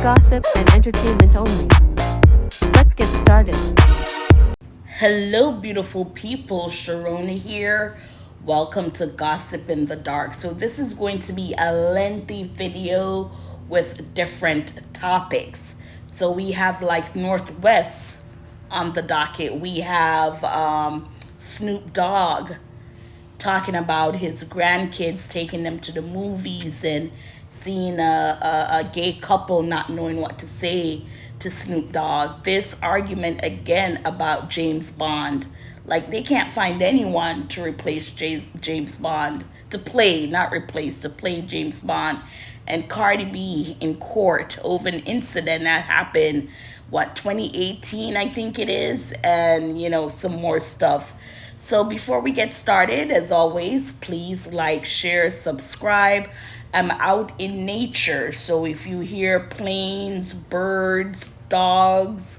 gossip and entertainment only. Let's get started. Hello, beautiful people. Sharona here. Welcome to Gossip in the Dark. So, this is going to be a lengthy video with different topics. So, we have like Northwest on the docket. We have Snoop Dogg talking about his grandkids taking them to the movies and seeing a gay couple not knowing what to say to Snoop Dogg. This argument again about James Bond. Like, they can't find anyone to replace James Bond, to play, not replace, to play James Bond. And Cardi B in court over an incident that happened, what, 2018, I think it is, and, some more stuff. So before we get started, as always, please like, share, subscribe. I'm out in nature, so if you hear planes, birds, dogs,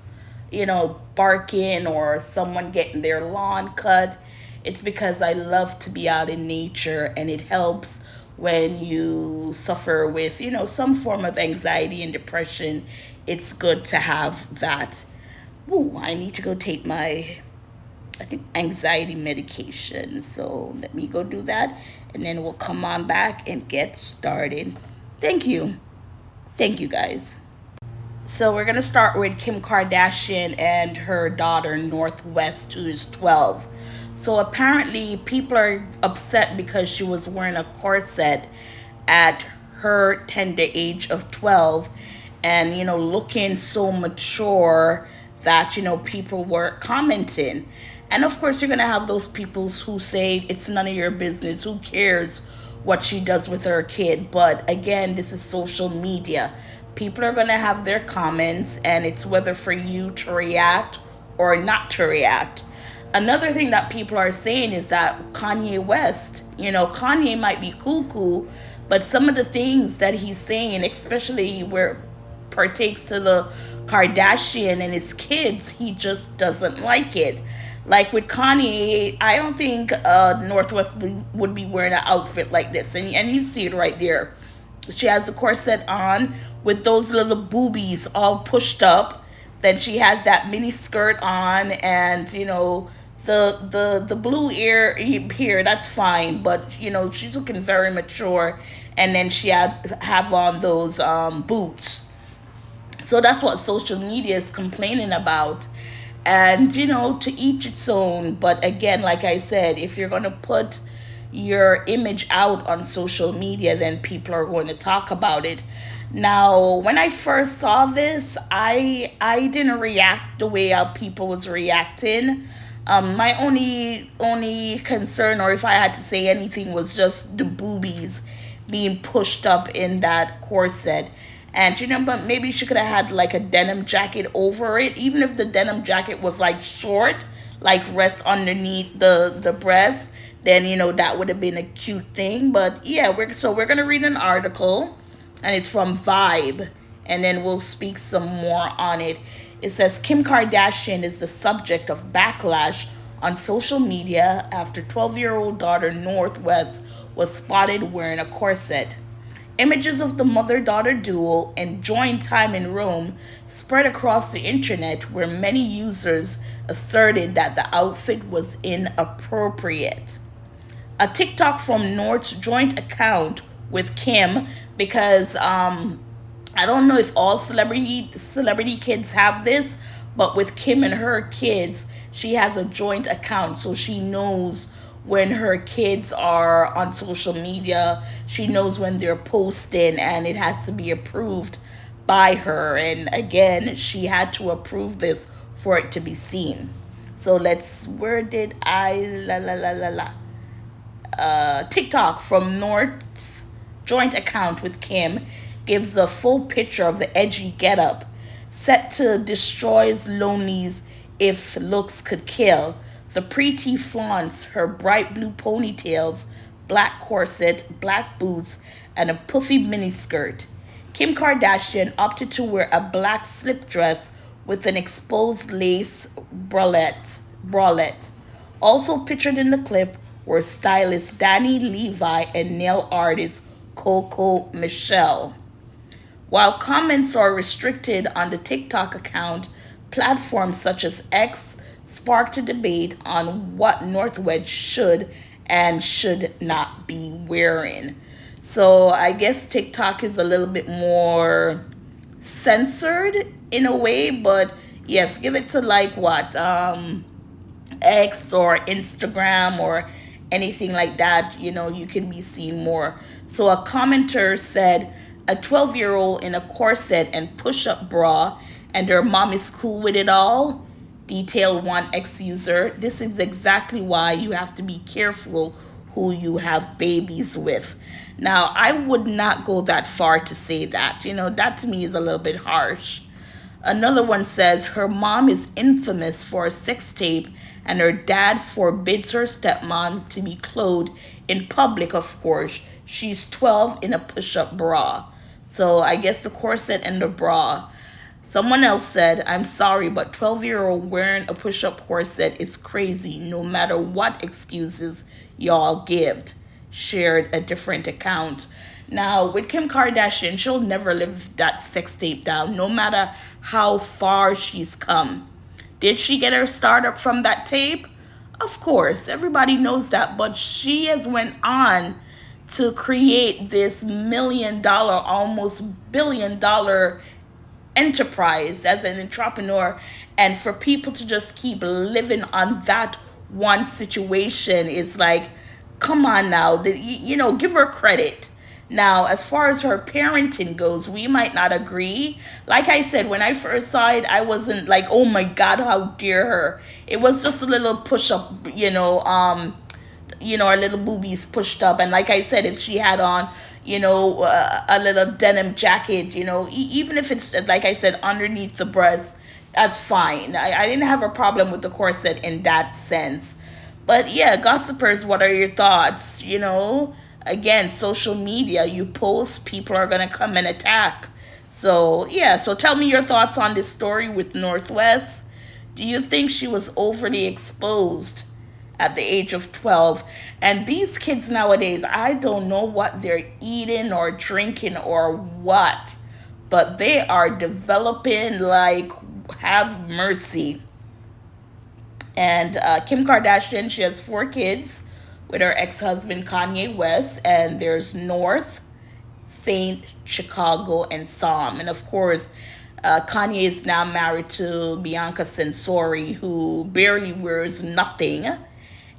barking, or someone getting their lawn cut, it's because I love to be out in nature, and it helps when you suffer with, some form of anxiety and depression. It's good to have that. Ooh, I need to go take my, I think, anxiety medication. So let me go do that, and then we'll come on back and get started. Thank you. Thank you, guys. So we're going to start with Kim Kardashian and her daughter, Northwest, who is 12. So apparently people are upset because she was wearing a corset at her tender age of 12 and, looking so mature that, people were commenting. And of course, you're going to have those people who say it's none of your business. Who cares what she does with her kid? But again, this is social media. People are going to have their comments, and it's whether for you to react or not to react. Another thing that people are saying is that Kanye West, Kanye might be cuckoo, but some of the things that he's saying, especially where partakes to the Kardashian and his kids, he just doesn't like it. Like with Kanye, I don't think Northwest would be wearing an outfit like this. And you see it right there. She has the corset on with those little boobies all pushed up. Then she has that mini skirt on, and the blue ear here, that's fine. But she's looking very mature, and then she have on those boots. So that's what social media is complaining about. And, to each its own. But again, like I said, if you're going to put your image out on social media, then people are going to talk about it. Now, when I first saw this, I didn't react the way how people was reacting. My only concern, or if I had to say anything, was just the boobies being pushed up in that corset. And but maybe she could have had like a denim jacket over it, even if the denim jacket was like short, like rest underneath the breast. Then that would have been a cute thing. But yeah, we're gonna read an article, and it's from Vibe, and then we'll speak some more on it. It says Kim Kardashian is the subject of backlash on social media after 12-year-old daughter Northwest was spotted wearing a corset. Images of the mother-daughter duo enjoying time in Rome spread across the internet, where many users asserted that the outfit was inappropriate. A TikTok from North's joint account with Kim, because I don't know if all celebrity kids have this, but with Kim and her kids, she has a joint account, so she knows when her kids are on social media. She knows when they're posting, and it has to be approved by her. And again, she had to approve this for it to be seen. So where did TikTok from North's joint account with Kim gives a full picture of the edgy getup, set to destroys Lonely's If Looks Could Kill. The preteen flaunts her bright blue ponytails, black corset, black boots, and a puffy miniskirt. Kim Kardashian opted to wear a black slip dress with an exposed lace bralette. Also pictured in the clip were stylist Danny Levi and nail artist Coco Michelle. While comments are restricted on the TikTok account, platforms such as X sparked a debate on what Northwest should and should not be wearing. So I guess TikTok is a little bit more censored in a way, but yes, give it to like what X or Instagram or anything like that, you can be seen more. So a commenter said a 12-year-old in a corset and push-up bra and her mom is cool with it all. Detail one X user, this is exactly why you have to be careful who you have babies with. Now, I would not go that far to say that. That to me is a little bit harsh. Another one says her mom is infamous for a sex tape and her dad forbids her stepmom to be clothed in public, of course. She's 12 in a push-up bra. So I guess the corset and the bra. Someone else said, I'm sorry, but 12-year-old wearing a push-up corset is crazy no matter what excuses y'all give. Shared a different account. Now, with Kim Kardashian, she'll never live that sex tape down, no matter how far she's come. Did she get her startup from that tape? Of course, everybody knows that, but she has went on to create this $1 million, almost $1 billion enterprise as an entrepreneur, and for people to just keep living on that one situation is like, come on now, give her credit. Now, as far as her parenting goes, we might not agree. Like I said, when I first saw it, I wasn't like, oh my God, how dare her. It was just a little push up, her little boobies pushed up. And like I said, if she had on, a little denim jacket, even if it's, like I said, underneath the breast, that's fine. I didn't have a problem with the corset in that sense. But yeah, gossipers, what are your thoughts? Again, social media, you post, people are going to come and attack. So yeah, so tell me your thoughts on this story with Northwest. Do you think she was overly exposed at the age of 12? And these kids nowadays, I don't know what they're eating or drinking or what, but they are developing like, have mercy. And Kim Kardashian, she has 4 kids with her ex-husband Kanye West, and there's North, Saint, Chicago, and Psalm. And of course, Kanye is now married to Bianca Censori, who barely wears nothing.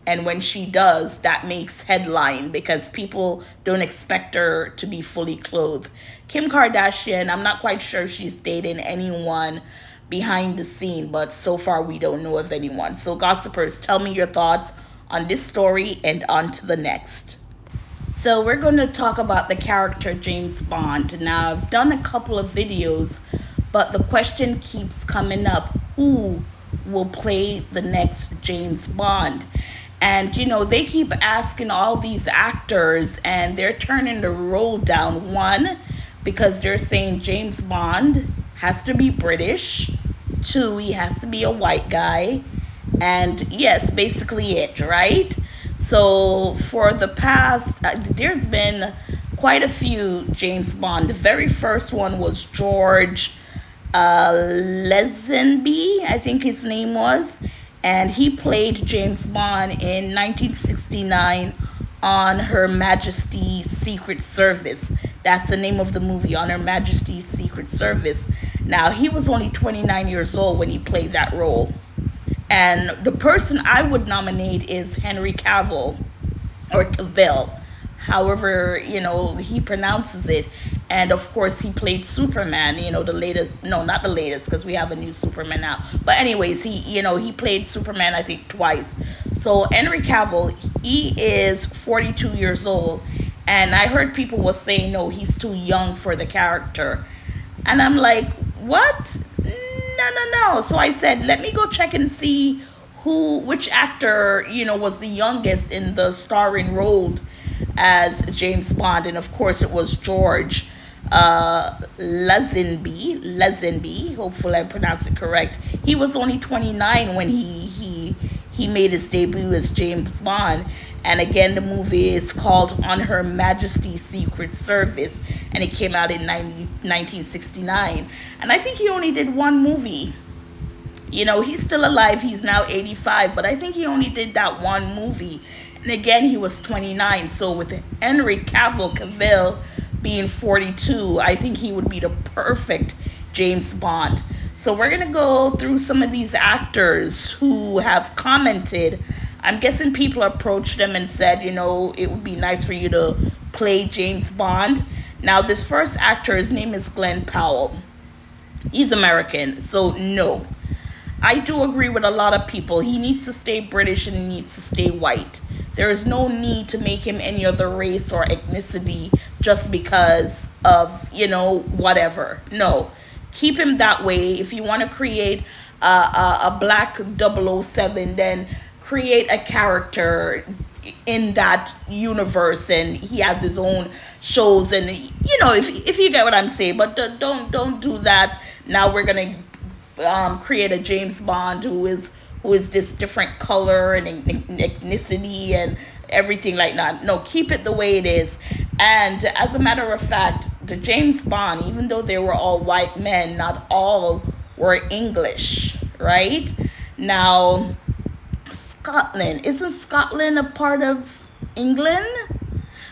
And when she does, that makes headline because people don't expect her to be fully clothed. Kim Kardashian, I'm not quite sure she's dating anyone behind the scene, but so far we don't know of anyone. So gossipers, tell me your thoughts on this story and on to the next. So we're going to talk about the character James Bond. Now, I've done a couple of videos, but the question keeps coming up, who will play the next James Bond? And, they keep asking all these actors, and they're turning the role down. One, because they're saying James Bond has to be British. 2, he has to be a white guy. And yes, basically it, right? So for the past, there's been quite a few James Bond. The very first one was George Lazenby, I think his name was. And he played James Bond in 1969 on Her Majesty's Secret Service. That's the name of the movie, On Her Majesty's Secret Service. Now, he was only 29 years old when he played that role. And the person I would nominate is Henry Cavill, or Cavill, however, he pronounces it. And of course, he played Superman, the latest, no, not the latest, because we have a new Superman now. But anyways, he played Superman, I think, twice. So Henry Cavill, he is 42 years old. And I heard people were saying, no, he's too young for the character. And I'm like, what? No. So I said, let me go check and see which actor, was the youngest in the starring role as James Bond. And of course, it was George Lazenby. Hopefully I pronounced it correct. He was only 29 when he he made his debut as James Bond. And again, the movie is called On Her Majesty's Secret Service, and it came out in 1969. And I think he only did one movie. You know, he's still alive. He's now 85, but I think he only did that one movie. And again, he was 29. So with Henry Cavill being 42, I think he would be the perfect James Bond. So we're going to go through some of these actors who have commented. I'm guessing people approached them and said, you know, it would be nice for you to play James Bond. Now, this first actor, his name is Glenn Powell. He's American, so no. I do agree with a lot of people. He needs to stay British and he needs to stay white. There is no need to make him any other race or ethnicity just because of, you know, whatever. No. Keep him that way. If you want to create a black 007, then create a character in that universe, and he has his own shows, and you know, if you get what I'm saying. But don't do that. Now we're gonna create a James Bond who is this different color and ethnicity and everything like that. No, keep it the way it is. And as a matter of fact, the James Bond, even though they were all white men, not all were English, right? Now, Scotland, isn't Scotland a part of England?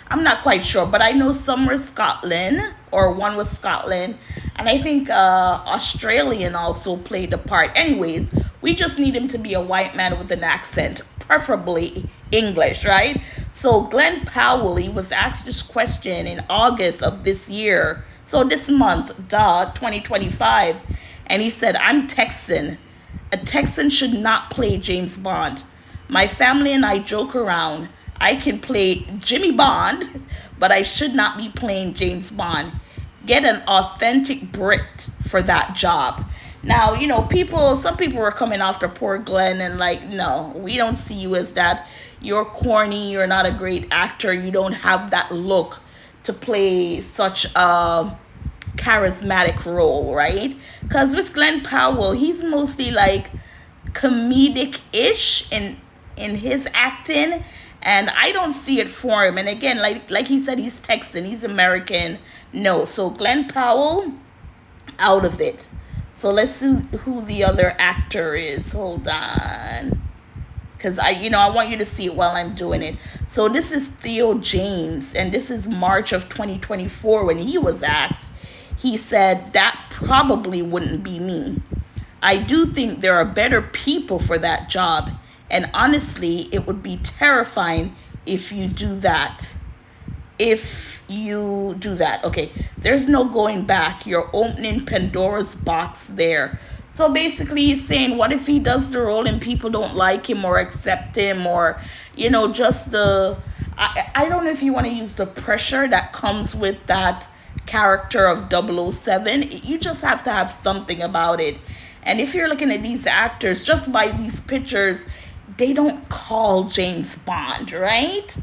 I'm not quite sure, but I know some were Scotland, or one was Scotland, and I think Australian also played a part. Anyways, we just need him to be a white man with an accent, preferably English, right? So Glenn Powell, he was asked this question in August of this year, so this month, 2025, and he said, I'm Texan. A Texan should not play James Bond. My family and I joke around. I can play Jimmy Bond, but I should not be playing James Bond. Get an authentic Brit for that job. Now, you know, some people were coming after poor Glenn and like, no, we don't see you as that. You're corny. You're not a great actor. You don't have that look to play such a charismatic role, right? Because with Glenn Powell, he's mostly like comedic-ish in his acting, and I don't see it for him. And again, like he said, he's Texan, he's American. No, so Glenn Powell, out of it. So let's see who the other actor is. Hold on, because I want you to see it while I'm doing it. So this is Theo James, and this is March of 2024 when he was asked. He said, that probably wouldn't be me. I do think there are better people for that job. And honestly, it would be terrifying if you do that. Okay, there's no going back. You're opening Pandora's box there. So basically he's saying, what if he does the role and people don't like him or accept him, or, you know, just I don't know if you want to use the pressure that comes with that character of 007. You just have to have something about it. And if you're looking at these actors, just by these pictures, they don't call James Bond, right?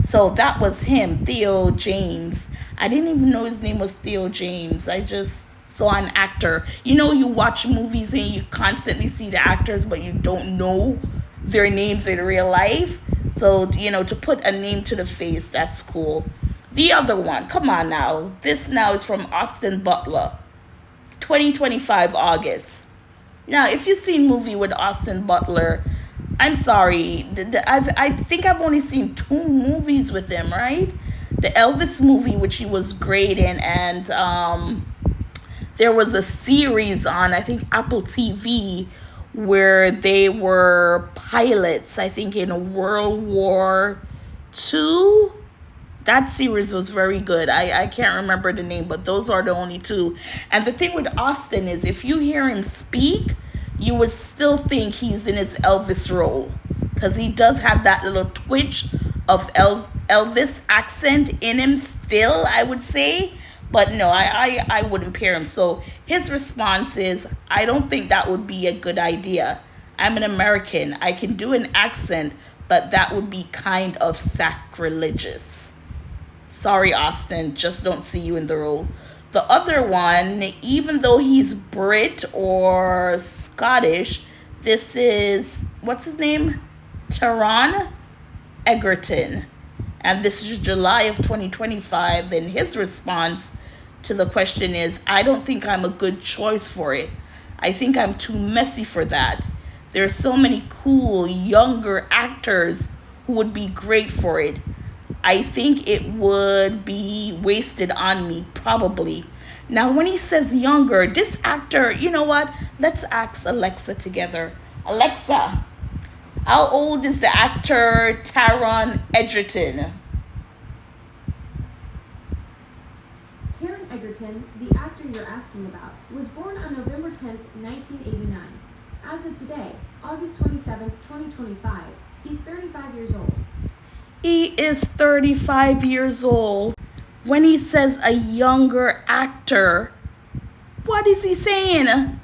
So that was him, Theo James. I didn't even know his name was Theo James. I just saw an actor. You know, you watch movies and you constantly see the actors, but you don't know their names in real life. So, you know, to put a name to the face, that's cool. The other one, come on now. This now is from Austin Butler, 2025 August. Now, if you've seen a movie with Austin Butler, I'm sorry. I think I've only seen 2 movies with him, right? The Elvis movie, which he was great in, and there was a series on, I think, Apple TV, where they were pilots, I think, in World War II. That series was very good. I can't remember the name, but those are the only 2. And the thing with Austin is, if you hear him speak, you would still think he's in his Elvis role, because he does have that little twitch of Elvis accent in him still, I would say. But no, I wouldn't pair him. So his response is, I don't think that would be a good idea. I'm an American. I can do an accent, but that would be kind of sacrilegious. Sorry, Austin, just don't see you in the role. The other one, even though he's Brit or Scottish, this is what's his name? Taron Egerton. And this is July of 2025. And his response to the question is, I don't think I'm a good choice for it. I think I'm too messy for that. There's so many cool, younger actors who would be great for it. I think it would be wasted on me, probably. Now, when he says younger, this actor, you know what? Let's ask Alexa together. Alexa, how old is the actor Taron Egerton? Taron Egerton, the actor you're asking about, was born on November 10th, 1989. As of today, August 27th, 2025, he's 35 years old. He is 35 years old. When he says a younger actor, what is he saying?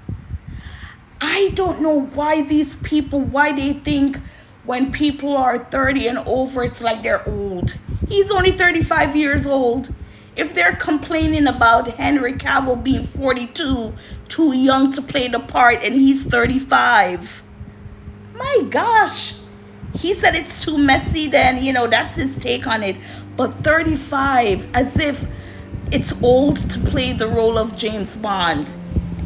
I don't know why these people, why they think when people are 30 and over, it's like they're old. He's only 35 years old. If they're complaining about Henry Cavill being 42, too young to play the part, and he's 35, my gosh. He said it's too messy, then, that's his take on it. But 35, as if it's old to play the role of James Bond.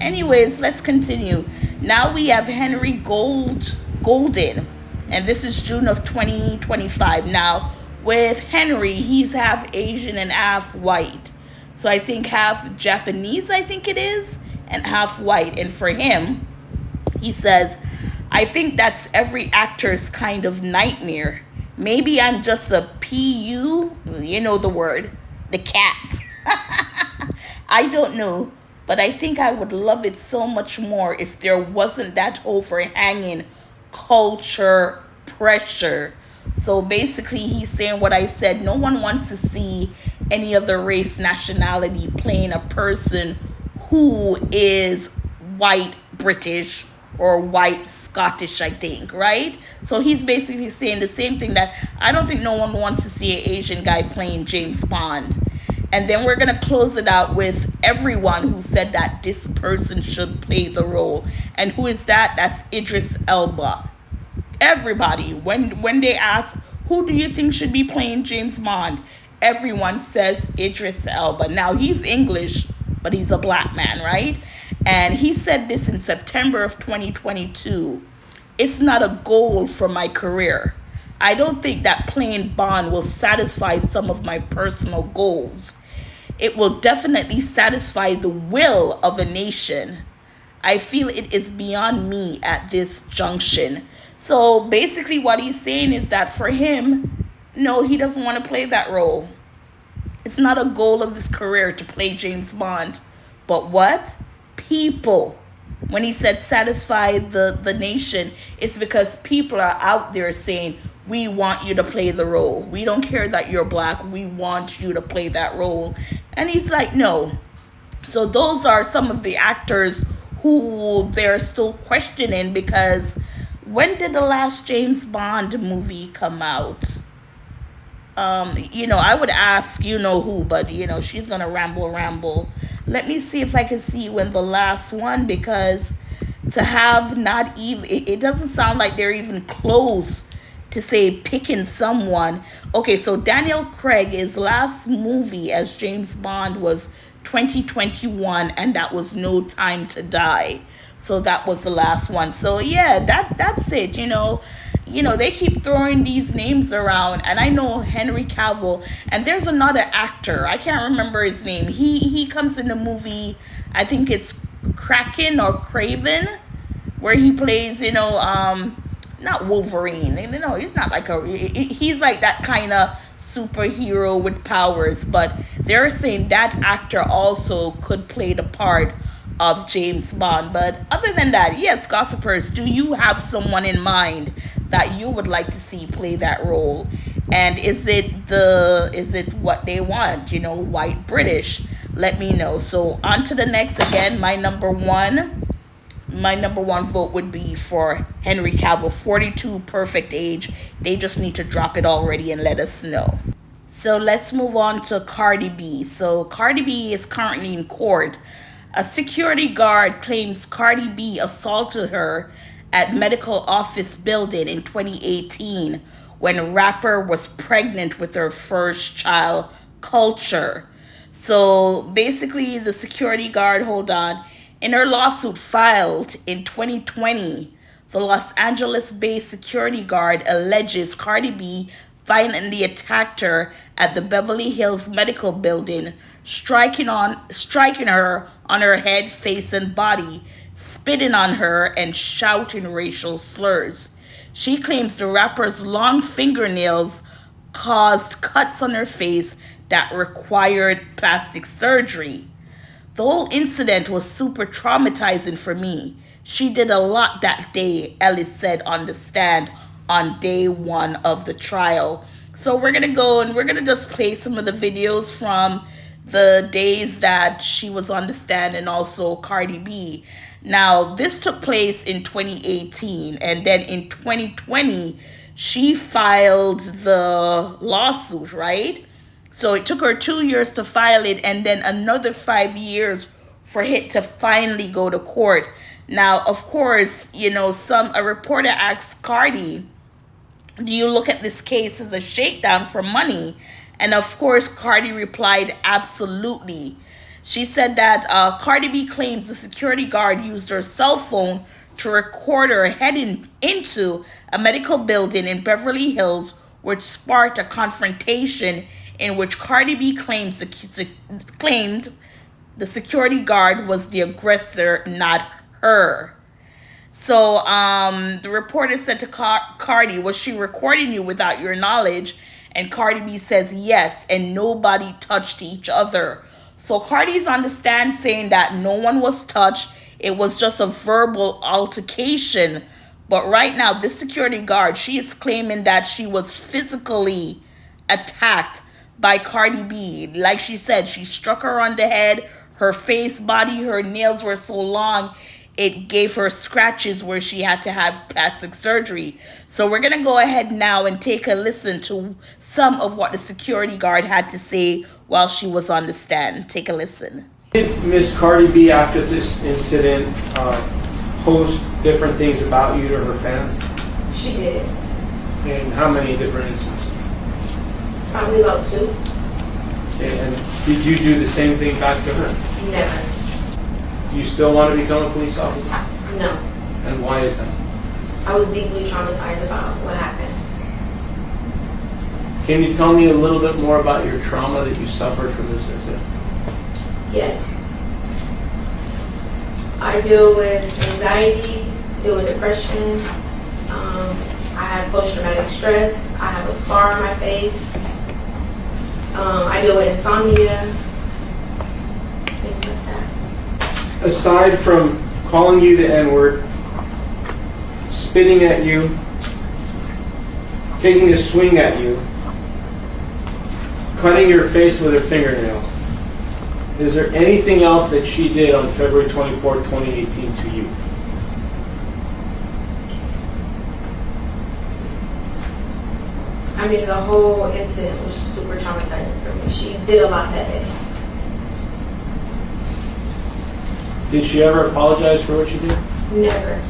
Anyways, let's continue. Now we have Henry Golden, and this is June of 2025. Now, with Henry, he's half Asian and half white. So I think half Japanese, I think it is, and half white. And for him, he says, I think that's every actor's kind of nightmare. Maybe I'm just a PU, you know the word, the cat. I don't know, but I think I would love it so much more if there wasn't that overhanging culture pressure. So basically, he's saying what I said. No one wants to see any other race, nationality playing a person who is white British or white Scottish, I think, right? So he's basically saying the same thing, that I don't think no one wants to see an Asian guy playing James Bond. And then we're going to close it out with everyone who said that this person should play the role. And who is that? That's Idris Elba. Everybody, when they ask, who do you think should be playing James Bond? Everyone says Idris Elba. Now, he's English, but he's a black man, right? And he said this in September of 2022. It's not a goal for my career. I don't think that playing Bond will satisfy some of my personal goals. It will definitely satisfy the will of a nation. I feel it is beyond me at this junction. So basically what he's saying is that for him, no, he doesn't want to play that role. It's not a goal of his career to play James Bond. But what? People. When he said satisfy the nation, it's because people are out there saying, we want you to play the role. We don't care that you're black. We want you to play that role. And he's like, no. So those are some of the actors who they're still questioning, because when did the last James Bond movie come out? I would ask who, but she's gonna ramble. Let me see if I can see when the last one, because to have not even, it doesn't sound like they're even close to say picking someone. Okay, so Daniel Craig's last movie as James Bond was 2021, and that was No Time to Die. So that was the last one. So yeah, that's it. They keep throwing these names around, and I know Henry Cavill, and there's another actor, I can't remember his name. He comes in the movie, I think it's Kraken or Craven, where he plays, not Wolverine. No, he's not like he's like that kind of superhero with powers, but they're saying that actor also could play the part of James Bond. But other than that, yes, gossipers, do you have someone in mind that you would like to see play that role? And is it what they want, white British? Let me know. So on to the next. Again, my number one vote would be for Henry Cavill. 42, perfect age. They just need to drop it already and let us know. So let's move on to Cardi B. So Cardi B is currently in court. A security guard claims Cardi B assaulted her at medical office building in 2018 when rapper was pregnant with her first child, Culture. So basically, the security guard, hold on, in her lawsuit filed in 2020, the Los Angeles based security guard alleges Cardi B violently attacked her at the Beverly Hills Medical Building, striking her on her head, face, and body, spitting on her, and shouting racial slurs. She claims the rapper's long fingernails caused cuts on her face that required plastic surgery. The whole incident was super traumatizing for me. She did a lot that day, Ellis said on the stand on day one of the trial. So we're going to go and we're going to just play some of the videos from the days that she was on the stand and also Cardi B. Now, this took place in 2018, and then in 2020, she filed the lawsuit, right? So it took her 2 years to file it, and then another 5 years for it to finally go to court. Now, of course, a reporter asked Cardi, do you look at this case as a shakedown for money? And of course, Cardi replied, absolutely. She said that Cardi B claims the security guard used her cell phone to record her heading into a medical building in Beverly Hills, which sparked a confrontation in which Cardi B claimed the security guard was the aggressor, not her. So the reporter said to Cardi, was she recording you without your knowledge? And Cardi B says yes, and nobody touched each other. So Cardi's on the stand saying that no one was touched. It was just a verbal altercation. But right now, this security guard, she is claiming that she was physically attacked by Cardi B. Like she said, she struck her on the head, her face, body, her nails were so long, it gave her scratches where she had to have plastic surgery. So we're going to go ahead now and take a listen to some of what the security guard had to say while she was on the stand. Take a listen. Did Miss Cardi B, after this incident, post different things about you to her fans? She did. And how many different instances? Probably about 2. Okay, and did you do the same thing back to her? Never. Do you still want to become a police officer? No. And why is that? I was deeply traumatized about what happened. Can you tell me a little bit more about your trauma that you suffered from this incident? Yes. I deal with anxiety, deal with depression. I have post-traumatic stress. I have a scar on my face. I deal with insomnia. Things like that. Aside from calling you the N-word, spitting at you, taking a swing at you, cutting your face with her fingernails, is there anything else that she did on February 24, 2018 to you? I mean, the whole incident was super traumatizing for me. She did a lot that day. Did she ever apologize for what she did? Never.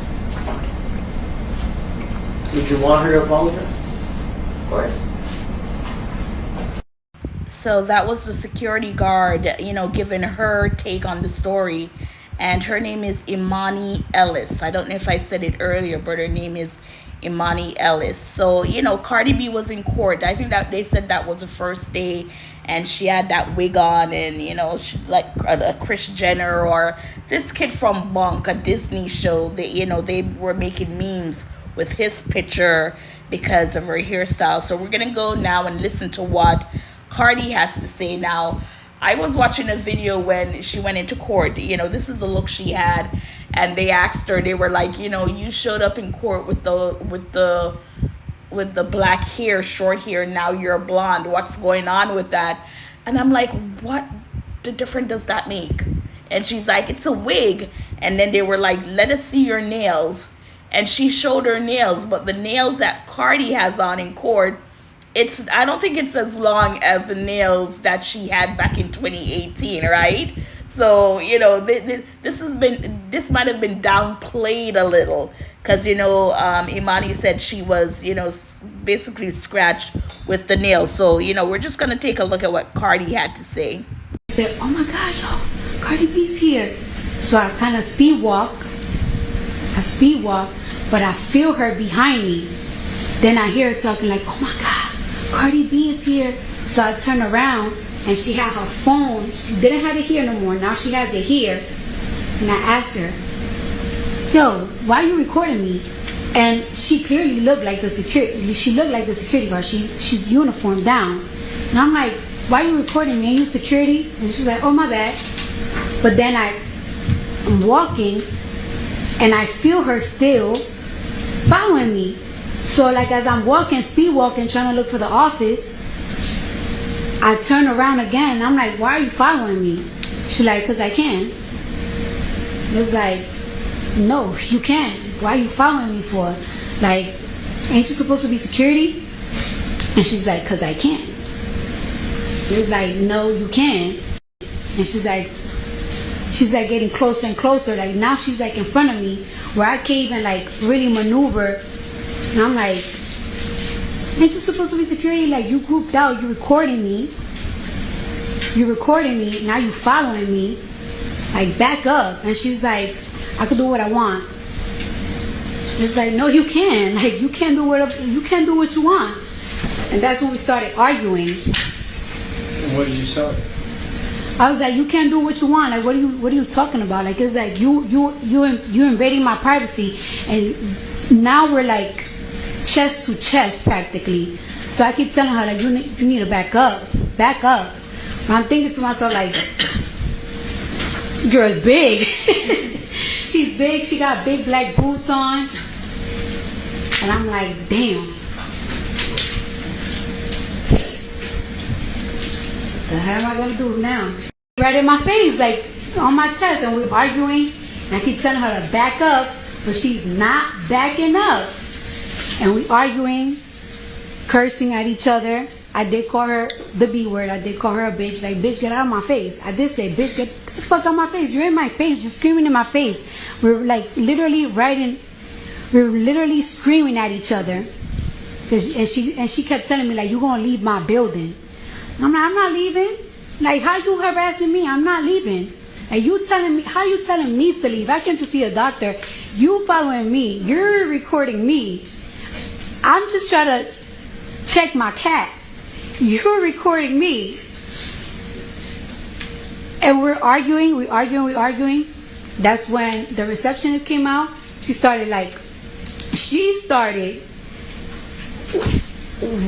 Would you want her to apologize? Of course. So that was the security guard, giving her take on the story. And her name is Imani Ellis. I don't know if I said it earlier, but her name is Imani Ellis. So, Cardi B was in court. I think that they said that was the first day, and she had that wig on, and, she, like a Kris Jenner or this kid from Bunk, a Disney show. They were making memes with his picture because of her hairstyle. So we're going to go now and listen to what Cardi has to say. Now, I was watching a video when she went into court. This is the look she had, and they asked her. They were like, you showed up in court with the black hair, short hair. Now you're blonde. What's going on with that? And I'm like, what the difference does that make? And she's like, it's a wig. And then they were like, let us see your nails. And she showed her nails, but the nails that Cardi has on in court, I don't think it's as long as the nails that she had back in 2018, right? So, this might have been downplayed a little, because Imani said she was basically scratched with the nail. So we're just gonna take a look at what Cardi had to say. Said, oh my God, yo, Cardi B's here. So I kind of speed walk, but I feel her behind me. Then I hear her talking like, oh my God, Cardi B is here. So I turn around and she had her phone. She didn't have it here no more. Now she has it here. And I asked her, yo, why are you recording me? And she clearly looked like the security. She looked like the security guard. She's uniformed down. And I'm like, why are you recording me? Are you security? And she's like, oh my bad. But then I'm walking and I feel her still following me. So like as I'm walking, speed walking, trying to look for the office, I turn around again and I'm like, why are you following me? She's like, because I can. It's like, no, you can't. Why are you following me for? Like, ain't you supposed to be security? And she's like, because I can. It's like, no, you can. And she's like getting closer and closer. Like now she's like in front of me where I can't even like really maneuver. And I'm like, ain't you supposed to be security? Like you grouped out, you recording me. Now you following me. Like back up. And she's like, I could do what I want. It's like, no, you can. Like you can't do what you want. And that's when we started arguing. And what did you say? I was like, you can't do what you want. Like, what are you talking about? Like, it's like you invading my privacy, and now we're like chest to chest practically. So I keep telling her like, you need to back up. And I'm thinking to myself like, this girl's big. She's big. She got big black boots on, and I'm like, damn. The hell am I gonna do now? Right in my face, like on my chest, and we're arguing. And I keep telling her to back up, but she's not backing up. And we arguing, cursing at each other. I did call her the B word. I did call her a bitch. Like, bitch, get out of my face. I did say, bitch, get the fuck out of my face. You're in my face. You're screaming in my face. We're like literally screaming at each other. And she kept telling me like, you gonna leave my building. I'm not leaving. Like, how you harassing me? I'm not leaving. And you telling me, how you telling me to leave? I came to see a doctor. You following me. You're recording me. I'm just trying to check my cat. You're recording me. And we're arguing. That's when the receptionist came out. She started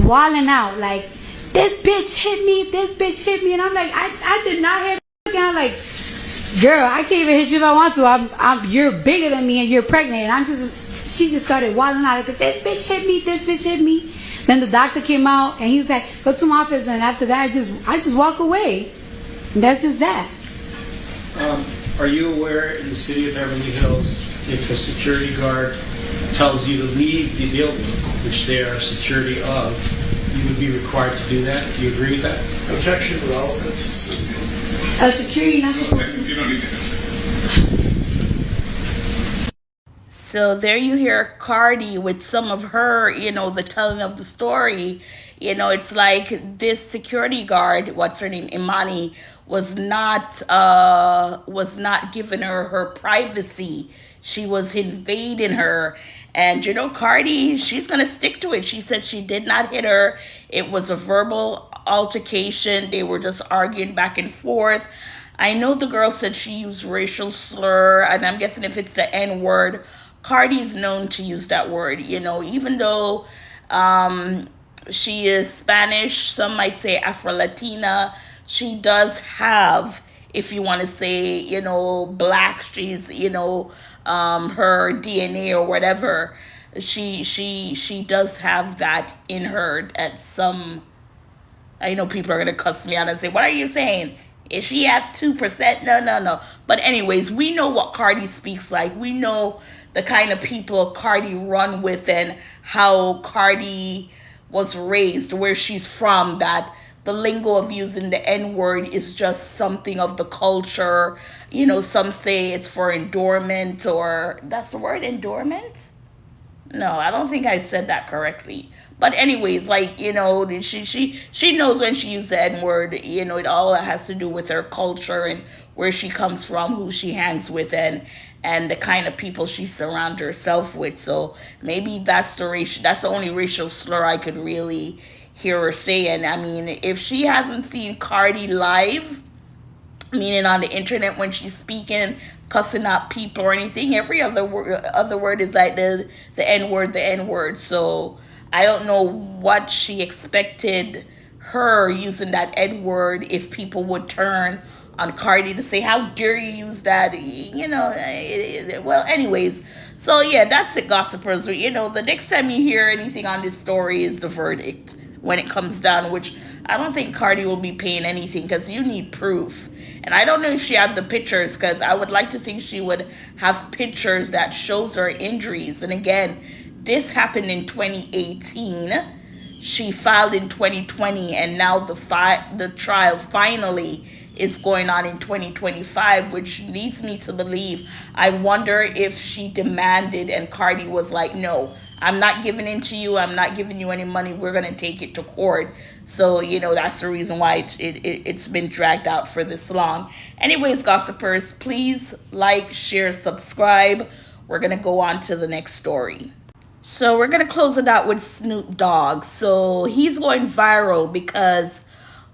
wilding out like, this bitch hit me, and I'm like, I did not hit her. I'm like, girl, I can't even hit you if I want to. You're bigger than me and you're pregnant. And she just started wilding out like, this bitch hit me. Then the doctor came out and he was like, go to my office. And after that, I just walk away. And that's just that. Are you aware in the city of Beverly Hills, if a security guard tells you to leave the building, which they are security of, you would be required to do that? Do you agree with that? Objection to relevance. A security not supposed to. You don't need to. So there you hear Cardi with some of her, the telling of the story. It's like this security guard, what's her name, Imani, was not giving her privacy. She was invading her. And, Cardi, she's going to stick to it. She said she did not hit her. It was a verbal altercation. They were just arguing back and forth. I know the girl said she used racial slur, and I'm guessing if it's the N word, Cardi's known to use that word, even though she is Spanish, some might say Afro-Latina, she does have, if you want to say, black, she's, her DNA or whatever, she does have that in her at some, I know people are going to cuss me out and say, what are you saying? Is she have 2%? No. But anyways, we know what Cardi speaks like. We know the kind of people Cardi run with and how Cardi was raised, where she's from, that the lingo of using the N-word is just something of the culture. Some say it's for endorment, or that's the word, endorment? No, I don't think I said that correctly. But anyways, like, she knows when she used the N word. It all has to do with her culture and where she comes from, who she hangs with, and the kind of people she surrounds herself with. So maybe that's the only racial slur I could really hear her say. And I mean, if she hasn't seen Cardi live, meaning on the internet when she's speaking, cussing out people or anything, every other word is like the N word, the N word. So I don't know what she expected her using that N word if people would turn on Cardi to say, how dare you use that? Well, anyways, so yeah, that's it, gossipers. The next time you hear anything on this story is the verdict when it comes down, which I don't think Cardi will be paying anything because you need proof. And I don't know if she had the pictures, because I would like to think she would have pictures that shows her injuries. And again, this happened in 2018. She filed in 2020, and now the trial finally is going on in 2025, which leads me to believe, I wonder if she demanded and Cardi was like, no, I'm not giving in to you. I'm not giving you any money. We're going to take it to court. So, that's the reason why it's been dragged out for this long. Anyways, gossipers, please like, share, subscribe. We're going to go on to the next story. So we're going to close it out with Snoop Dogg. So he's going viral because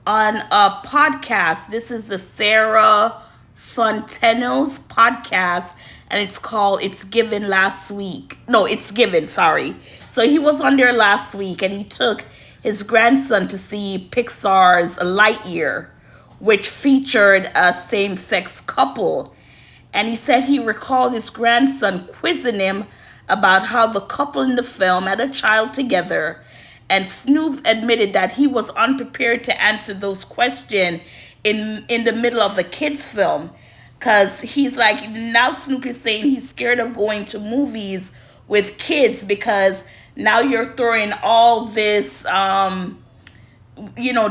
on a podcast, this is the Sarah Fontenot's podcast, and it's called It's Given Last Week. No, It's Given, sorry. So he was on there last week, and he took his grandson to see Pixar's Lightyear, which featured a same-sex couple. And he said he recalled his grandson quizzing him about how the couple in the film had a child together. And Snoop admitted that he was unprepared to answer those questions in the middle of the kids' film. Because he's like, now Snoop is saying he's scared of going to movies with kids because now you're throwing all this,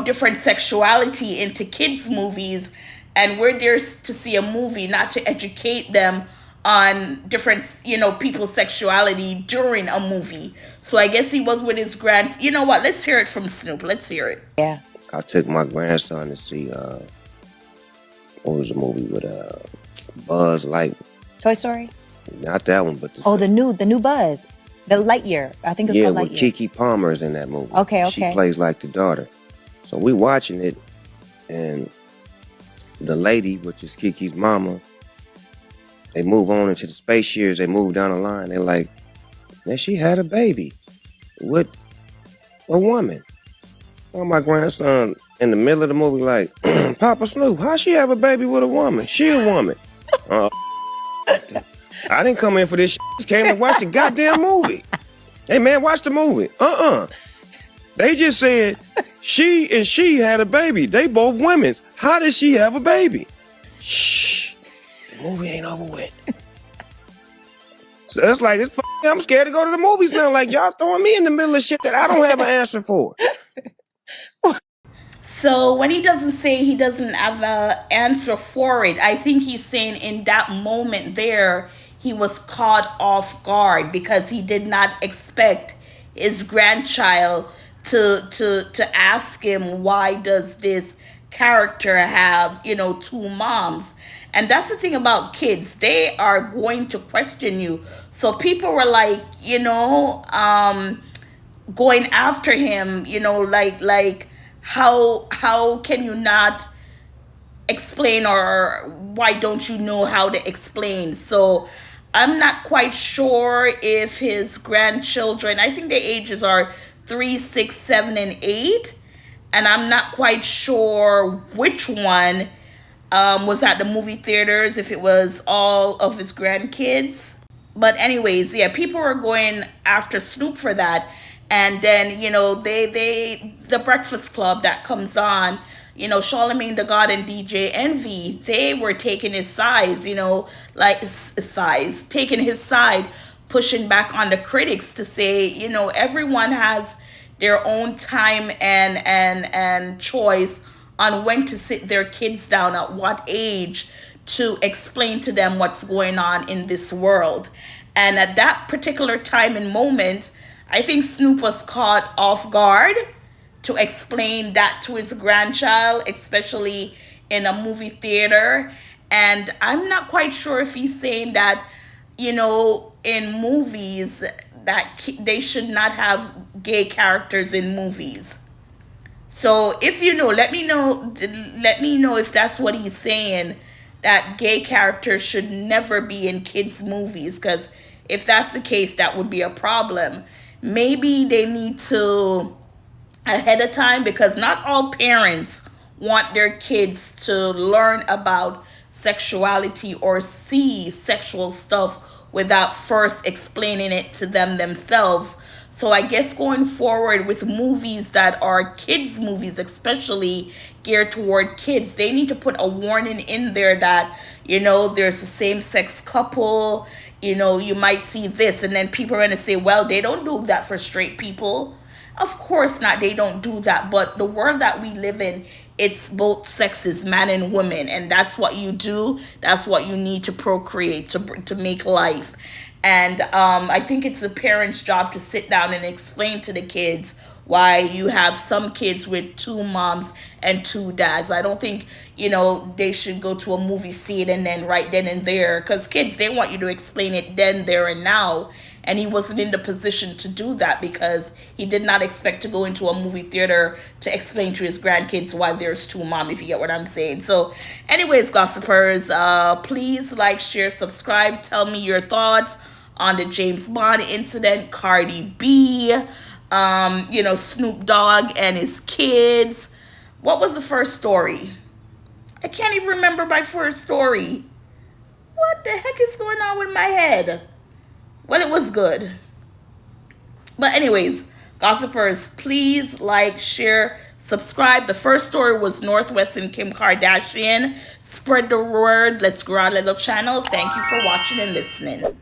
different sexuality into kids' movies. And we're there to see a movie, not to educate them on different, people's sexuality during a movie. So I guess he was with his grands. You know what? Let's hear it from Snoop. Let's hear it. Yeah. I took my grandson to see, what was the movie with Buzz Lightyear? Toy Story? Not that one, but the new Buzz. The Lightyear. I think it's called Lightyear. With Kiki Palmer's in that movie. Okay. She plays like the daughter. So we watching it, and the lady, which is Kiki's mama, they move on into the space years. They move down the line. They're like, man, she had a baby with a woman. Well, my grandson in the middle of the movie like, Papa Snoop, how she have a baby with a woman? She a woman. I didn't come in for this shit. I just came to watch the goddamn movie. Hey, man, watch the movie. They just said she had a baby. They both women's. How did she have a baby? Shh. The movie ain't over with. So it's like, I'm scared to go to the movies now. Like, y'all throwing me in the middle of shit that I don't have an answer for. So when he doesn't say he doesn't have an answer for it, I think he's saying in that moment there, he was caught off guard because he did not expect his grandchild to ask him, why does this character have, two moms? And that's the thing about kids. They are going to question you. So people were like, going after him, like how can you not explain, or why don't you know how to explain? So I'm not quite sure if his grandchildren, I think their ages are 3, 6, 7, and 8. And I'm not quite sure which one was at the movie theaters, if it was all of his grandkids. But anyways, yeah, people were going after Snoop for that. And then, the Breakfast Club that comes on, Charlemagne the God and DJ Envy, they were taking his sides, taking his side, pushing back on the critics to say, everyone has their own time and choice on when to sit their kids down, at what age, to explain to them what's going on in this world. And at that particular time and moment, I think Snoop was caught off guard to explain that to his grandchild, especially in a movie theater. And I'm not quite sure if he's saying that, you know, in movies that they should not have gay characters in movies. So if you know, let me know if that's what he's saying, that gay characters should never be in kids movies, because if that's the case, that would be a problem. Maybe they need to ahead of time, because not all parents want their kids to learn about sexuality or see sexual stuff without first explaining it to them themselves. So I guess going forward with movies that are kids movies, especially geared toward kids, they need to put a warning in there that, you know, there's a same-sex couple, you know, you might see this, and then people are going to say, well, they don't do that for straight people. Of course not, they don't do that, but the world that we live in, it's both sexes, man and woman, and that's what you do. That's what you need to procreate, to make life. And I think it's the parents' job to sit down and explain to the kids why you have some kids with two moms and two dads. I don't think, you know, they should go to a movie, see it, and then right then and there. Because kids, they want you to explain it then, there, and now. And he wasn't in the position to do that, because he did not expect to go into a movie theater to explain to his grandkids why there's two moms, if you get what I'm saying. So anyways, gossipers, please like, share, subscribe. Tell me your thoughts on the James Bond incident, Cardi B, you know, Snoop Dogg and his kids. What was the first story? I can't even remember my first story. What the heck is going on with my head? Well, it was good. But anyways, gossipers, please like, share, subscribe. The first story was Northwest and Kim Kardashian. Spread the word. Let's grow our little channel. Thank you for watching and listening.